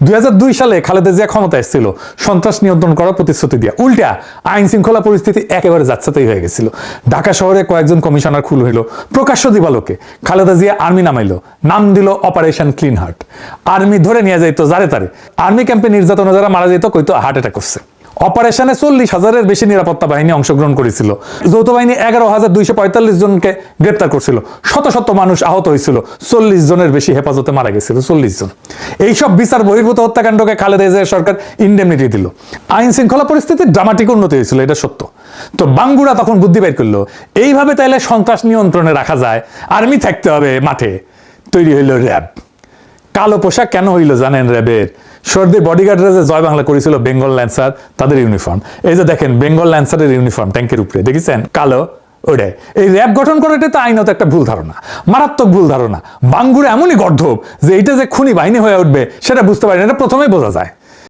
2002 সালে খালেদা জিয়া ক্ষমতা এসেছিল সন্ত্রাস নিয়ন্ত্রণ করার প্রতিশ্রুতি দিয়ে, উল্টা আইন শৃঙ্খলা পরিস্থিতি একেবারে যাচ্ছাতেই হয়ে গেছিল। ঢাকা শহরে কয়েকজন কমিশনার খুন হইল, প্রকাশ্য দিবালোকে খালেদা জিয়া আর্মি নামাইলো, নাম দিল অপারেশন ক্লিন হার্ট। আর্মি ধরে নিয়ে যাইতো যারে তারে, আর্মি ক্যাম্পে নির্যাতনে যারা মারা যেত কইতো হার্ট অ্যাটাক করছে। অপারেশনে 40,000-এর বেশি নিরাপত্তা বাহিনী অংশগ্রহণ করেছিল। যৌথ বাহিনী 11,245 জনকে গ্রেপ্তার করছিল, শত শত মানুষ আহত হয়েছিল, 40 জনের বেশি হেফাজতে মারা গেছিল, 40 জন। এইসব বিচার বহির্ভূত হত্যাকাণ্ডকে খালেদা জিয়া সরকার ইন্ডেমনিটি দিল। আইন শৃঙ্খলা পরিস্থিতির ড্রামাটিক উন্নতি হয়েছিল, এটা সত্য। তো বাঙ্গুরা তখন বুদ্ধি বের করলো, এইভাবে তাইলে সন্ত্রাস নিয়ন্ত্রণে রাখা যায়, আর্মি থাকতে হবে মাঠে। তৈরি হইল র্যাব। কালো পোশাক কেন হইল জানেন র্যাবের? সর্দির বডিগার্ডরা যে জয় বাংলা করেছিল বেঙ্গল ল্যান্সার, তাদের ইউনিফর্ম। এই যে দেখেন বেঙ্গল ল্যান্সারের ইউনিফর্ম ট্যাঙ্কের উপরে, দেখেছেন কালো, ওটাই। এই র্যাব গঠন করাটা তো আইনত একটা ভুল ধারণা, মারাত্মক ভুল ধারণা। বাঙ্গুরা এমনই গর্ধব যে এইটা যে খুনি বাহিনী হয়ে উঠবে সেটা বুঝতে পারেন, এটা প্রথমেই বোঝা যায়।